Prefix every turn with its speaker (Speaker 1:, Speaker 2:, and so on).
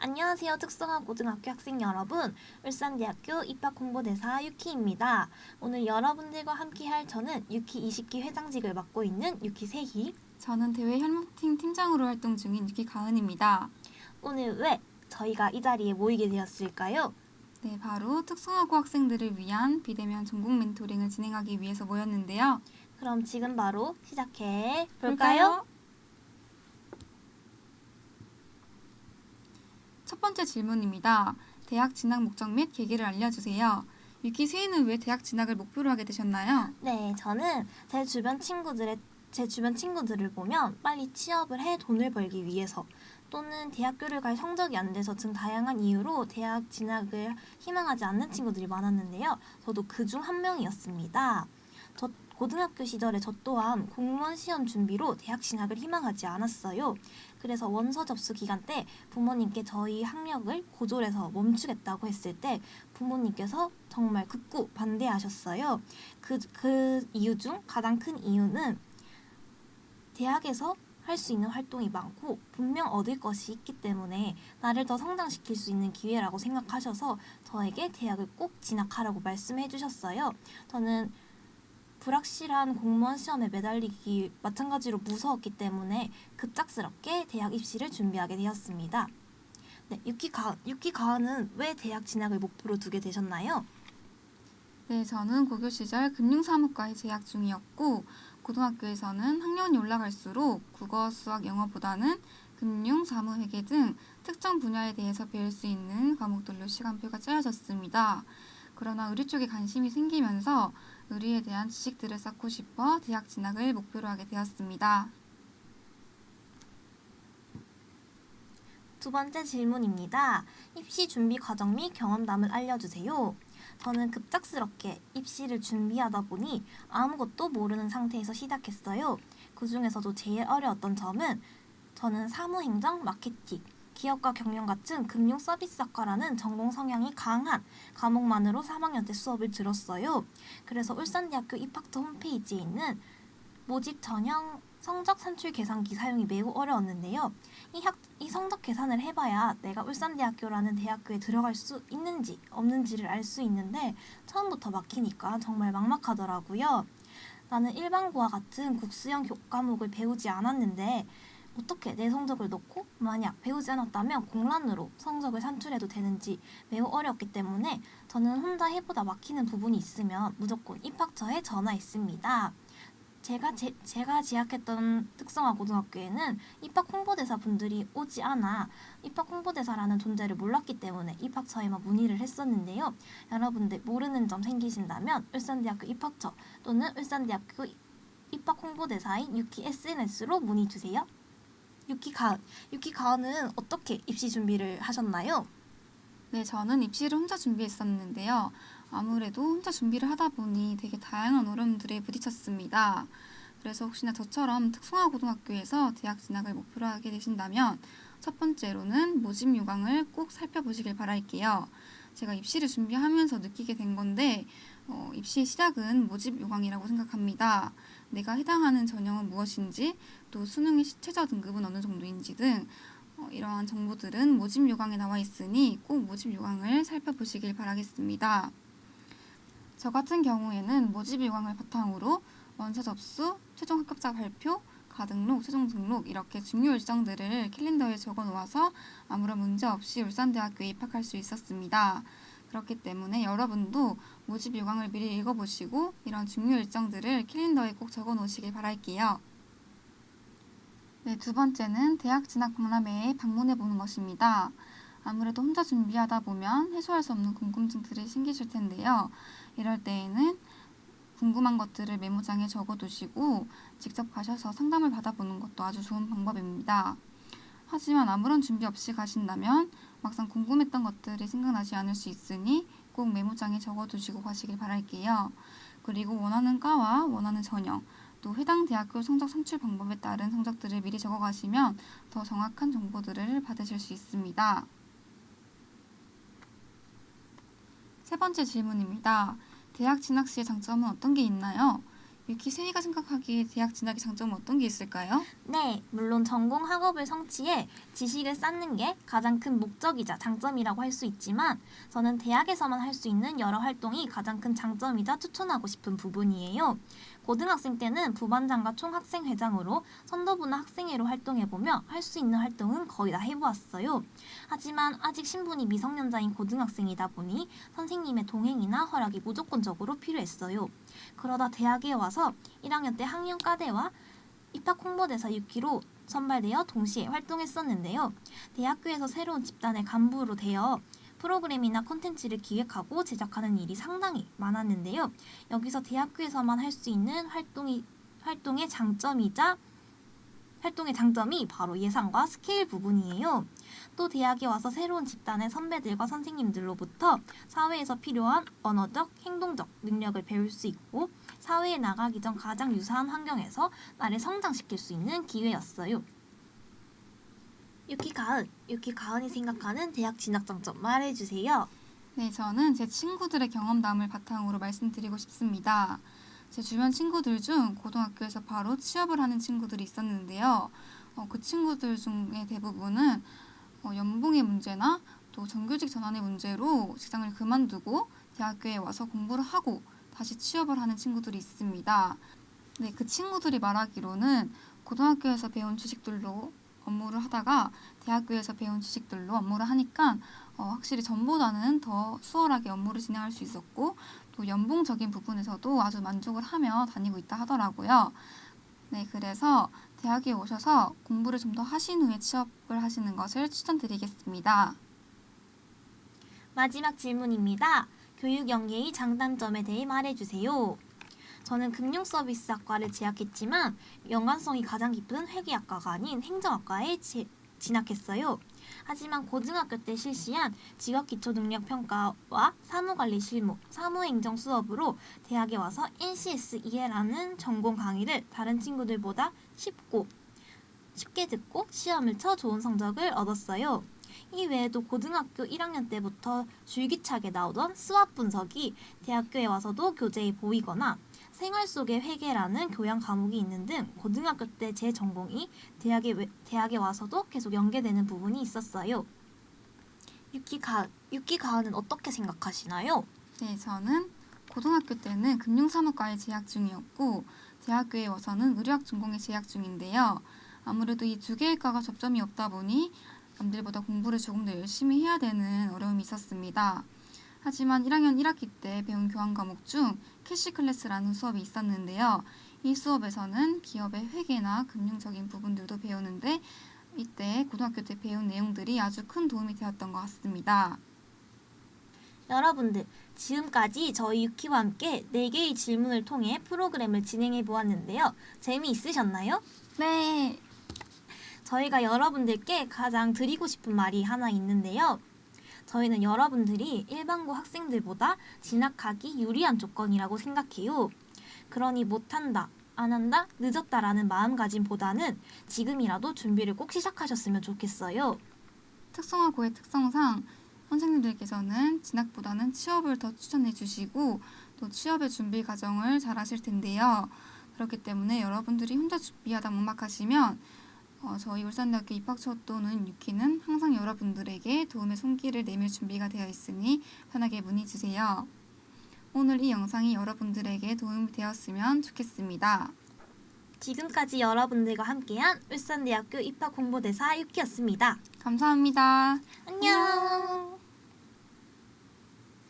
Speaker 1: 안녕하세요. 특성화 고등학교 학생 여러분. 울산대학교 입학홍보대사 유키입니다. 오늘 여러분들과 함께할 저는 유키 20기 회장직을 맡고 있는 유키 세희.
Speaker 2: 저는 대외 현목팀 팀장으로 활동 중인 유키 가은입니다.
Speaker 1: 오늘 왜 저희가 이 자리에 모이게 되었을까요?
Speaker 2: 네, 바로 특성화고 학생들을 위한 비대면 전공 멘토링을 진행하기 위해서 모였는데요.
Speaker 1: 그럼 지금 바로 시작해 볼까요?
Speaker 2: 첫 번째 질문입니다. 대학 진학 목적 및 계기를 알려주세요. 유키 세희는 왜 대학 진학을 목표로 하게 되셨나요?
Speaker 1: 네, 저는 제 주변 친구들을 보면 빨리 취업을 해 돈을 벌기 위해서 또는 대학교를 갈 성적이 안 돼서 등 다양한 이유로 대학 진학을 희망하지 않는 친구들이 많았는데요. 저도 그중 한 명이었습니다. 고등학교 시절에 저 또한 공무원 시험 준비로 대학 진학을 희망하지 않았어요. 그래서 원서 접수 기간 때 부모님께 저희 학력을 고졸해서 멈추겠다고 했을 때 부모님께서 정말 극구 반대하셨어요. 그 이유 중 가장 큰 이유는 대학에서 할 수 있는 활동이 많고 분명 얻을 것이 있기 때문에 나를 더 성장시킬 수 있는 기회라고 생각하셔서 저에게 대학을 꼭 진학하라고 말씀해 주셨어요. 저는 불확실한 공무원 시험에 매달리기 마찬가지로 무서웠기 때문에 급작스럽게 대학 입시를 준비하게 되었습니다. 네, 유키 가은은 왜 대학 진학을 목표로 두게 되셨나요?
Speaker 2: 네, 저는 고교 시절 금융사무과에 재학 중이었고 고등학교에서는 학년이 올라갈수록 국어, 수학, 영어보다는 금융, 사무회계 등 특정 분야에 대해서 배울 수 있는 과목들로 시간표가 짜여졌습니다. 그러나 의리 쪽에 관심이 생기면서 의리에 대한 지식들을 쌓고 싶어 대학 진학을 목표로 하게 되었습니다.
Speaker 1: 두 번째 질문입니다. 입시 준비 과정 및 경험담을 알려주세요. 저는 급작스럽게 입시를 준비하다 보니 아무것도 모르는 상태에서 시작했어요. 그 중에서도 제일 어려웠던 점은 저는 사무행정, 마케팅, 기업과 경영 같은 금융 서비스학과라는 전공 성향이 강한 과목만으로 3학년 때 수업을 들었어요. 그래서 울산대학교 입학처 홈페이지에 있는 모집 전형 성적 산출 계산기 사용이 매우 어려웠는데요. 이 성적 계산을 해봐야 내가 울산대학교라는 대학교에 들어갈 수 있는지 없는지를 알 수 있는데 처음부터 막히니까 정말 막막하더라고요. 나는 일반고와 같은 국수형 교과목을 배우지 않았는데 어떻게 내 성적을 넣고 만약 배우지 않았다면 공란으로 성적을 산출해도 되는지 매우 어려웠기 때문에 저는 혼자 해보다 막히는 부분이 있으면 무조건 입학처에 전화했습니다. 제가 재학했던 특성화 고등학교에는 입학 홍보대사 분들이 오지 않아 입학 홍보대사라는 존재를 몰랐기 때문에 입학처에만 문의를 했었는데요. 여러분들 모르는 점 생기신다면 울산대학교 입학처 또는 울산대학교 입학 홍보대사인 유키 SNS로 문의 주세요. 유키 가은은 어떻게 입시 준비를 하셨나요?
Speaker 2: 네, 저는 입시를 혼자 준비했었는데요. 아무래도 혼자 준비를 하다 보니 되게 다양한 어려움들에 부딪혔습니다. 그래서 혹시나 저처럼 특성화 고등학교에서 대학 진학을 목표로 하게 되신다면 첫 번째로는 모집 요강을 꼭 살펴보시길 바랄게요. 제가 입시를 준비하면서 느끼게 된 건데 입시의 시작은 모집 요강이라고 생각합니다. 내가 해당하는 전형은 무엇인지 또 수능의 최저 등급은 어느 정도인지 등 이러한 정보들은 모집 요강에 나와 있으니 꼭 모집 요강을 살펴보시길 바라겠습니다. 저 같은 경우에는 모집 요강을 바탕으로 원서 접수, 최종 합격자 발표, 가등록, 최종 등록 이렇게 중요 일정들을 캘린더에 적어 놓아서 아무런 문제 없이 울산대학교에 입학할 수 있었습니다. 그렇기 때문에 여러분도 모집 요강을 미리 읽어보시고 이런 중요 일정들을 캘린더에 꼭 적어 놓으시길 바랄게요. 네, 두 번째는 대학 진학 박람회에 방문해 보는 것입니다. 아무래도 혼자 준비하다 보면 해소할 수 없는 궁금증들이 생기실 텐데요. 이럴 때에는 궁금한 것들을 메모장에 적어두시고 직접 가셔서 상담을 받아보는 것도 아주 좋은 방법입니다. 하지만 아무런 준비 없이 가신다면 막상 궁금했던 것들이 생각나지 않을 수 있으니 꼭 메모장에 적어두시고 가시길 바랄게요. 그리고 원하는 과와 원하는 전형, 또 해당 대학교 성적 산출 방법에 따른 성적들을 미리 적어가시면 더 정확한 정보들을 받으실 수 있습니다. 세 번째 질문입니다. 대학 진학 시의 장점은 어떤 게 있나요? 유키 세이가 생각하기에 대학 진학의 장점은 어떤 게 있을까요?
Speaker 1: 네, 물론 전공 학업을 성취해 지식을 쌓는 게 가장 큰 목적이자 장점이라고 할 수 있지만 저는 대학에서만 할 수 있는 여러 활동이 가장 큰 장점이자 추천하고 싶은 부분이에요. 고등학생 때는 부반장과 총학생회장으로 선도부나 학생회로 활동해보며 할 수 있는 활동은 거의 다 해보았어요. 하지만 아직 신분이 미성년자인 고등학생이다 보니 선생님의 동행이나 허락이 무조건적으로 필요했어요. 그러다 대학에 와서 1학년 때 학년과대와 입학 홍보대사 6기로 선발되어 동시에 활동했었는데요. 대학교에서 새로운 집단의 간부로 되어 프로그램이나 콘텐츠를 기획하고 제작하는 일이 상당히 많았는데요. 여기서 대학교에서만 할 수 있는 활동의 장점이 바로 예산과 스케일 부분이에요. 또 대학에 와서 새로운 집단의 선배들과 선생님들로부터 사회에서 필요한 언어적, 행동적 능력을 배울 수 있고 사회에 나가기 전 가장 유사한 환경에서 나를 성장시킬 수 있는 기회였어요. 유키 가은이 생각하는 대학 진학 장점 말해주세요.
Speaker 2: 네, 저는 제 친구들의 경험담을 바탕으로 말씀드리고 싶습니다. 제 주변 친구들 중 고등학교에서 바로 취업을 하는 친구들이 있었는데요. 그 친구들 중에 대부분은 연봉의 문제나 또 정규직 전환의 문제로 직장을 그만두고 대학교에 와서 공부를 하고 다시 취업을 하는 친구들이 있습니다. 네, 그 친구들이 말하기로는 고등학교에서 배운 지식들로 업무를 하다가 대학교에서 배운 지식들로 업무를 하니까 확실히 전보다는 더 수월하게 업무를 진행할 수 있었고 또 연봉적인 부분에서도 아주 만족을 하며 다니고 있다 하더라고요. 네, 그래서 대학에 오셔서 공부를 좀 더 하신 후에 취업을 하시는 것을 추천드리겠습니다.
Speaker 1: 마지막 질문입니다. 교육 연계의 장단점에 대해 말해주세요. 저는 금융서비스학과를 재학했지만 연관성이 가장 깊은 회계학과가 아닌 행정학과에 진학했어요. 하지만 고등학교 때 실시한 직업기초능력평가와 사무관리 실무, 사무행정 수업으로 대학에 와서 NCS-EL라는 전공 강의를 다른 친구들보다 쉽게 듣고 시험을 쳐 좋은 성적을 얻었어요. 이 외에도 고등학교 1학년 때부터 줄기차게 나오던 수학 분석이 대학교에 와서도 교재에 보이거나 생활 속의 회계라는 교양 과목이 있는 등 고등학교 때 제 전공이 대학에 와서도 계속 연계되는 부분이 있었어요. 유키 가은은 어떻게 생각하시나요?
Speaker 2: 네, 저는 고등학교 때는 금융사무과에 재학 중이었고 대학교에 와서는 의료학 전공에 재학 중인데요. 아무래도 이 두 개의 과가 접점이 없다 보니 남들보다 공부를 조금 더 열심히 해야 되는 어려움이 있었습니다. 하지만 1학년 1학기 때 배운 교환 과목 중 캐시 클래스라는 수업이 있었는데요. 이 수업에서는 기업의 회계나 금융적인 부분들도 배우는데 이때 고등학교 때 배운 내용들이 아주 큰 도움이 되었던 것 같습니다.
Speaker 1: 여러분들, 지금까지 저희 유키와 함께 4개의 질문을 통해 프로그램을 진행해 보았는데요. 재미있으셨나요?
Speaker 2: 네,
Speaker 1: 저희가 여러분들께 가장 드리고 싶은 말이 하나 있는데요. 저희는 여러분들이 일반고 학생들보다 진학하기 유리한 조건이라고 생각해요. 그러니 못한다, 안 한다, 늦었다라는 마음가짐보다는 지금이라도 준비를 꼭 시작하셨으면 좋겠어요.
Speaker 2: 특성화고의 특성상 선생님들께서는 진학보다는 취업을 더 추천해 주시고 또 취업의 준비 과정을 잘 하실 텐데요. 그렇기 때문에 여러분들이 혼자 준비하다 막막하시면 저희 울산대학교 입학처 또는 유키는 항상 여러분들에게 도움의 손길을 내밀 준비가 되어 있으니 편하게 문의 주세요. 오늘 이 영상이 여러분들에게 도움이 되었으면 좋겠습니다.
Speaker 1: 지금까지 여러분들과 함께한 울산대학교 입학 홍보대사 유키였습니다.
Speaker 2: 감사합니다.
Speaker 1: 안녕.